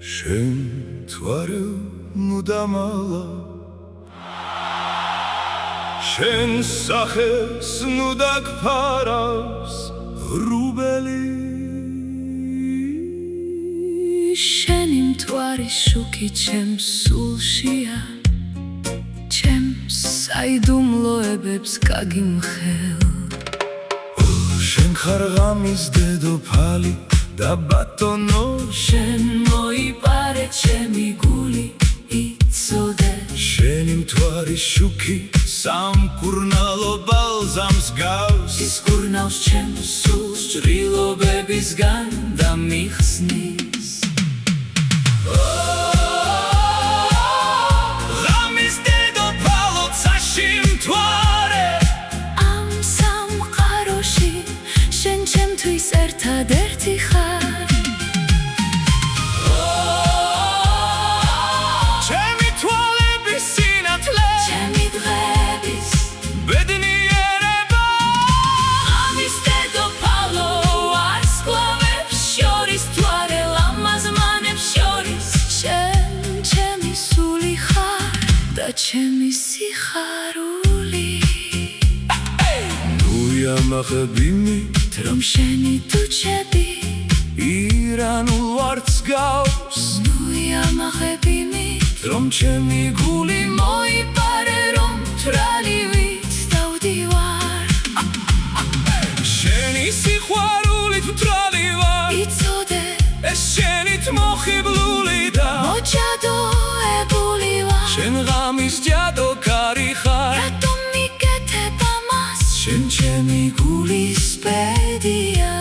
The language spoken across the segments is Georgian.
შენ თვარე მუდამალა შენ სახეს ნუ დაგფარავს რუბელი შენი მთვარი შუქი ჩემს სულშია ჩემს საიდუმლოებებს გაგიმხელ შენ ხარ ღამის დედოფალი და ბატონო შენ მოიპარე ჩემი გული იცოდე შენი მთვარი შუქი სამკურნალო ბალზამს გავს ის კურნავს ჩემს სულს ჭრილობებისგან და მიხსნის ღამის დედოფალო ცაში მთვარე ამ სამყაროში შენ ჩემთვის ერთადერთი ხარ ჩემი სიხარული ნუ იამაღები მით რომ შენი თუჩები ირანულ ვარდს გავს ნუ იამაღები მით რომ ჩემი გული მოიპარე რომ თვალივით დავდივარ შენი სიყვარულით მთვრალი ვარ იცოდე ეს შენით მოხიბლული და მოჯადოებული ვარ შენ ღამის ჯადო კარი ხარ რატომ მიკეთებ ამას შენ ჩემი გულის ბედია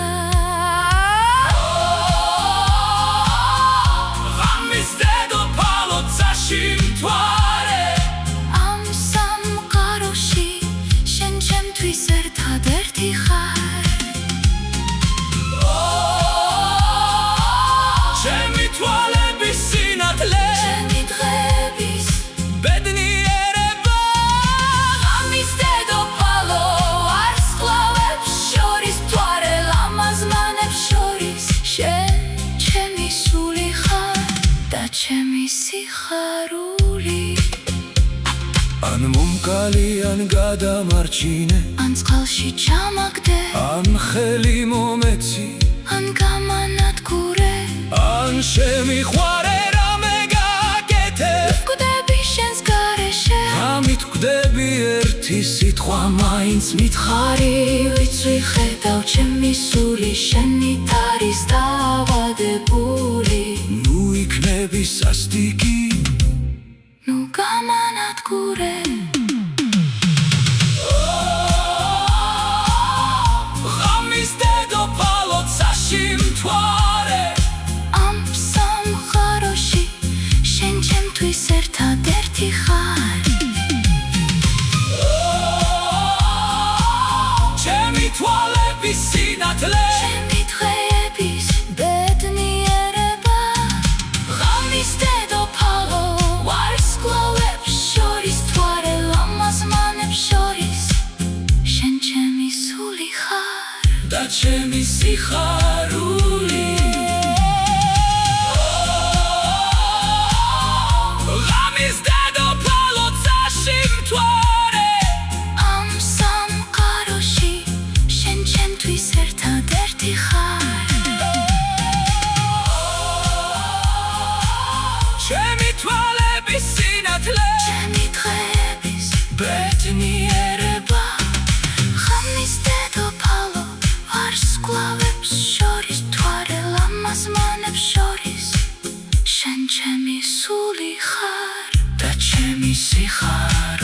ღამის დედოფალო ცაში მთვარე ამ სამყაროში შენ ჩემთვის ერთადერთი ხარ ჩემი თვალების სინათლე ჩემი დღეების ბედნიერება ღამის დედოფალო არს კლავებს შორის მთვარე ლამაზმანებს შორის შენ ჩემი სული ხარ და ჩემი სიხარული ან მომკალი ან გადამარჩინე ან წყალში ჩამაგდე ან ხელი მომეცი ან გამანადგურე ან შემიყვარე რამე გაკეთე ვკვდები შენს გარეშე ამით ვკვდები ერთი სიტყვა მაინც მითხარი ვიცი ხედავ ჩემი სული შენით არის დავადებული ნუ იქნები სასტიკი ნუ გამანადგურე ღამის დედოფალო ცაში მთვარე ამ სამყაროში შენ ჩემთვის ერთადერთი ხარ ჩემი თვალების სინათლე ჩემი დღეების ბედნიერება ღამის დედოფალო ვარსკვლავებს შორის მთვარე ლამაზმანებს შორის შენ ჩემი სული ხარ და ჩემი სიხარული ღამის დედოფალო ცაში მთვარე ამ სამყაროში შენ ჩემთვის ერთადერთი ხარ ჩემი თვალების სინათლე ჩემი დღეების ბედნიერება ღამის დედოფალო ვარსკვლავებს შორის მთვარე ლამაზმანებს შორის შენ ჩემი სული ხარ და ჩემი სიხარული